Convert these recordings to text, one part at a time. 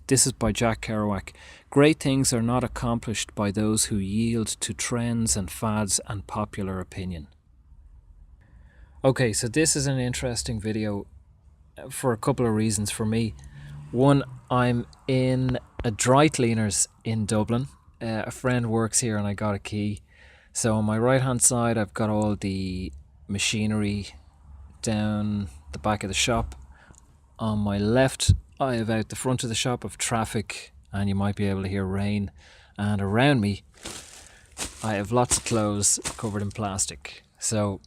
This is by Jack Kerouac. Great things are not accomplished by those who yield to trends and fads and popular opinion. Okay, so this is an interesting video for a couple of reasons for me. One, I'm in a dry cleaners in Dublin. A friend works here and I got a key. So on my right hand side I've got all the machinery down the back of the shop. On my left I have out the front of the shop of traffic, and you might be able to hear rain. And around me I have lots of clothes covered in plastic. So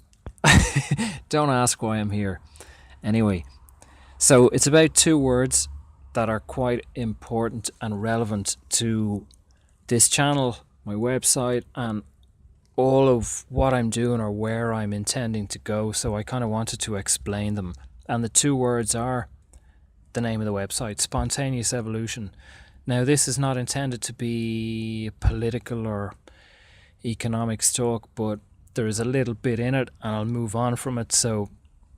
don't ask why I'm here. Anyway, so it's about two words that are quite important and relevant to this channel, my website, and all of what I'm doing or where I'm intending to go. So I kind of wanted to explain them. And the two words are the name of the website, Spontaneous Evolution. Now, this is not intended to be political or economics talk, but there is a little bit in it and I'll move on from it. So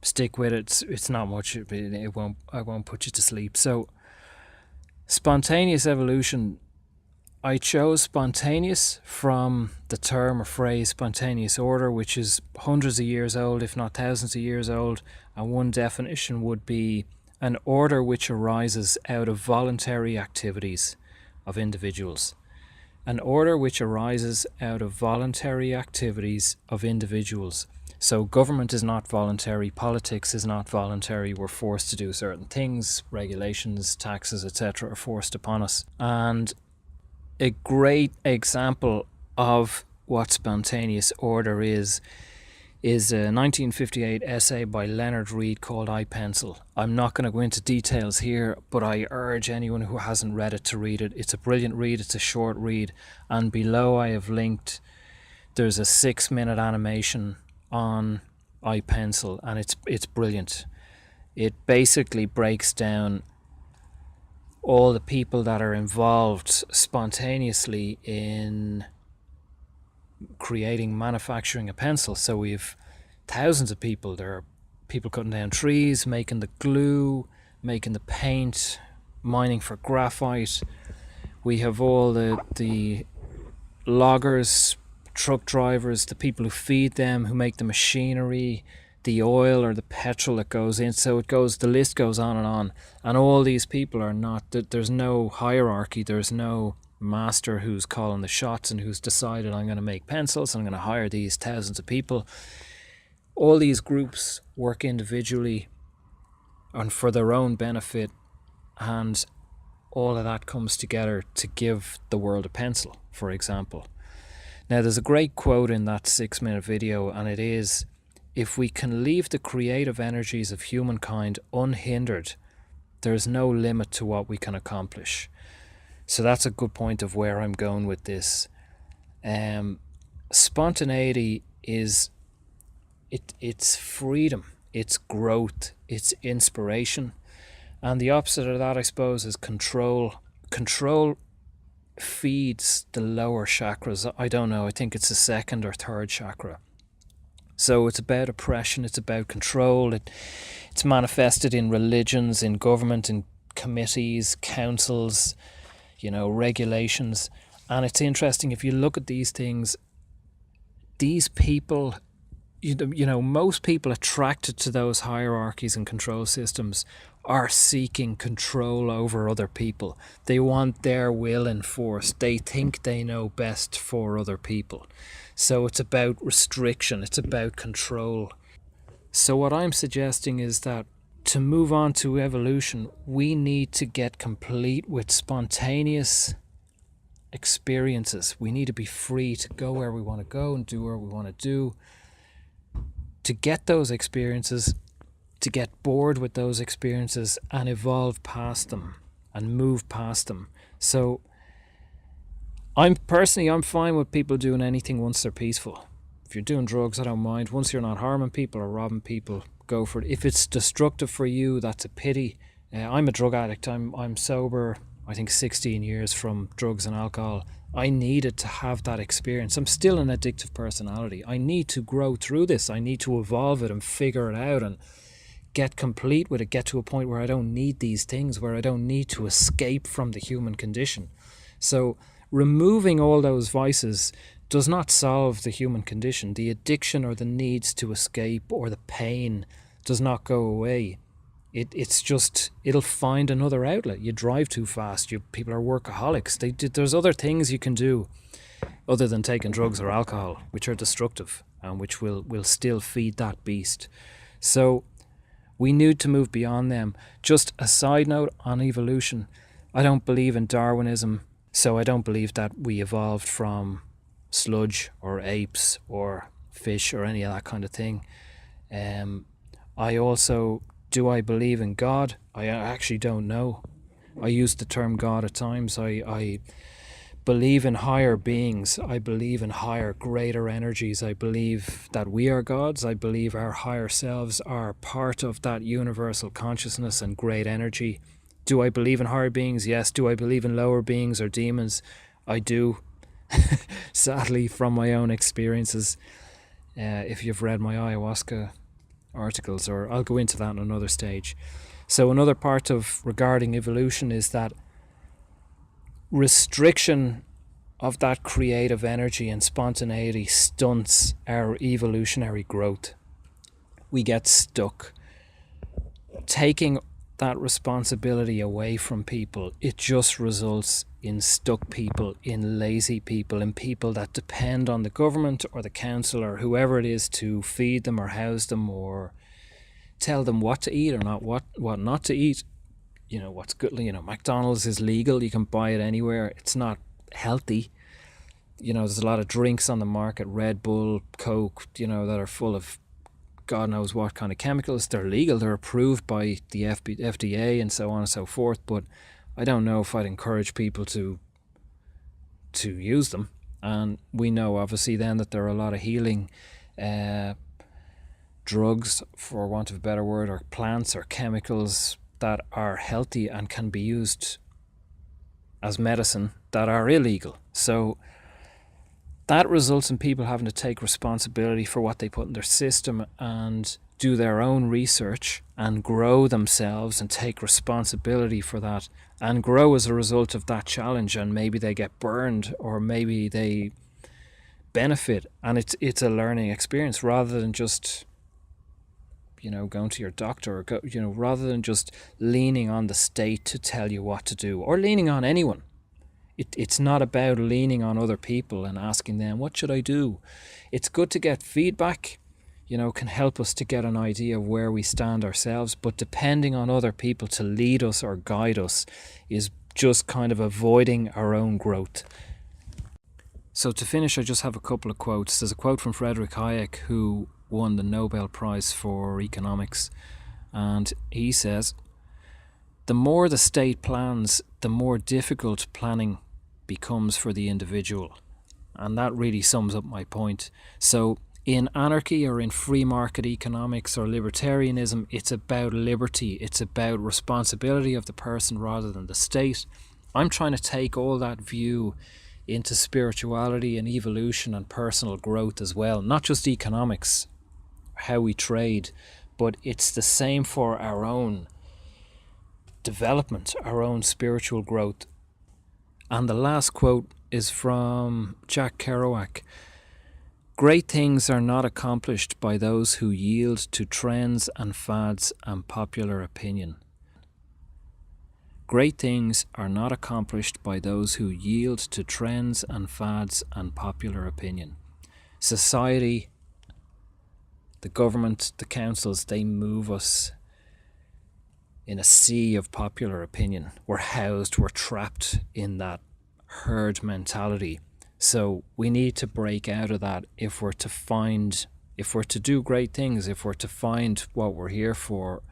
stick with it. It's not much. I won't put you to sleep. So spontaneous evolution, I chose spontaneous from the term or phrase spontaneous order, which is hundreds of years old, if not thousands of years old. And one definition would be an order which arises out of voluntary activities of individuals. An order which arises out of voluntary activities of individuals. So government is not voluntary, politics is not voluntary. We're forced to do certain things, regulations, taxes, etc. are forced upon us. And a great example of what spontaneous order is a 1958 essay by Leonard Read called I, Pencil. I'm not going to go into details here, but I urge anyone who hasn't read it to read it. It's a brilliant read, it's a short read, and below I have linked, there's a 6-minute animation on I, Pencil, and it's brilliant. It basically breaks down all the people that are involved spontaneously in manufacturing a pencil. So we've thousands of people. There are people cutting down trees, making the glue, making the paint, mining for graphite. We have all the loggers, truck drivers, the people who feed them, who make the machinery, the oil or the petrol that goes in. So the list goes on. And all these people are not, there's no hierarchy, there's no master who's calling the shots and who's decided I'm going to make pencils, I'm going to hire these thousands of people. All these groups work individually and for their own benefit, and all of that comes together to give the world a pencil, for example. Now, there's a great quote in that 6-minute video, and it is, if we can leave the creative energies of humankind unhindered, there's no limit to what we can accomplish. So that's a good point of where I'm going with this. Spontaneity is it's freedom, it's growth, it's inspiration. And the opposite of that, I suppose, is control. Control feeds the lower chakras. I don't know, I think it's the second or third chakra. So it's about oppression, it's about control. It's manifested in religions, in government, in committees, councils, regulations. And it's interesting, if you look at these things, these people, most people attracted to those hierarchies and control systems are seeking control over other people. They want their will enforced. They think they know best for other people. So it's about restriction, it's about control. So what I'm suggesting is that to move on to evolution, we need to get complete with spontaneous experiences. We need to be free to go where we want to go and do what we want to do. To get those experiences, to get bored with those experiences and evolve past them and move past them. So I'm fine with people doing anything once they're peaceful. If you're doing drugs, I don't mind. Once you're not harming people or robbing people, go for it. If it's destructive for you, that's a pity. I'm a drug addict. I'm sober, I think 16 years from drugs and alcohol. I needed to have that experience. I'm still an addictive personality. I need to grow through this. I need to evolve it and figure it out and get complete with it, get to a point where I don't need these things, where I don't need to escape from the human condition. So removing all those vices does not solve the human condition. The addiction or the needs to escape or the pain does not go away. It's just, it'll find another outlet. You drive too fast. People are workaholics. There's other things you can do other than taking drugs or alcohol, which are destructive and which will still feed that beast. So we need to move beyond them. Just a side note on evolution. I don't believe in Darwinism, so I don't believe that we evolved from sludge or apes or fish or any of that kind of thing. Do I believe in God? I actually don't know. I use the term God at times. I believe in higher beings. I believe in higher, greater energies. I believe that we are gods. I believe our higher selves are part of that universal consciousness and great energy. Do I believe in higher beings? Yes. Do I believe in lower beings or demons? I do. Sadly, from my own experiences. If you've read my ayahuasca articles, or I'll go into that in another stage. So another part of regarding evolution is that restriction of that creative energy and spontaneity stunts our evolutionary growth. We get stuck. Taking that responsibility away from people, it just results in stuck people, in lazy people, in people that depend on the government or the council or whoever it is to feed them or house them or tell them what to eat or not, what not to eat. You know, what's good. You know, McDonald's is legal. You can buy it anywhere. It's not healthy. You know, there's a lot of drinks on the market, Red Bull, Coke, you know, that are full of God knows what kind of chemicals. They're legal. They're approved by the FDA and so on and so forth. But I don't know if I'd encourage people to use them. And we know, obviously, then that there are a lot of healing drugs, for want of a better word, or plants or chemicals that are healthy and can be used as medicine that are illegal. So that results in people having to take responsibility for what they put in their system and do their own research and grow themselves and take responsibility for that and grow as a result of that challenge. And maybe they get burned or maybe they benefit, and it's a learning experience rather than just, you know, going to your doctor or rather than just leaning on the state to tell you what to do or leaning on anyone. It's not about leaning on other people and asking them, what should I do? It's good to get feedback, you know, can help us to get an idea of where we stand ourselves, but depending on other people to lead us or guide us is just kind of avoiding our own growth. So to finish, I just have a couple of quotes. There's a quote from Friedrich Hayek, who won the Nobel Prize for economics, and he says, "The more the state plans, the more difficult planning becomes for the individual." And that really sums up my point. So in anarchy or in free market economics or libertarianism, it's about liberty. It's about responsibility of the person rather than the state. I'm trying to take all that view into spirituality and evolution and personal growth as well. Not just economics, how we trade, but it's the same for our own development, our own spiritual growth. And the last quote is from Jack Kerouac. "Great things are not accomplished by those who yield to trends and fads and popular opinion. Great things are not accomplished by those who yield to trends and fads and popular opinion." Society, the government, the councils, they move us in a sea of popular opinion. We're housed, we're trapped in that herd mentality. So we need to break out of that if we're to do great things, if we're to find what we're here for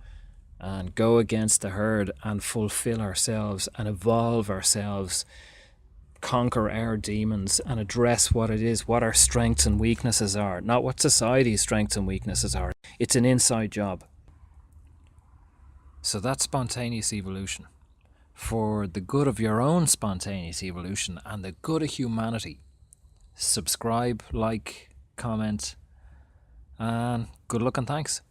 and go against the herd and fulfill ourselves and evolve ourselves, conquer our demons and address what it is, what our strengths and weaknesses are, not what society's strengths and weaknesses are. It's an inside job. So that's spontaneous evolution. For the good of your own spontaneous evolution and the good of humanity, subscribe, like, comment, and good luck and thanks.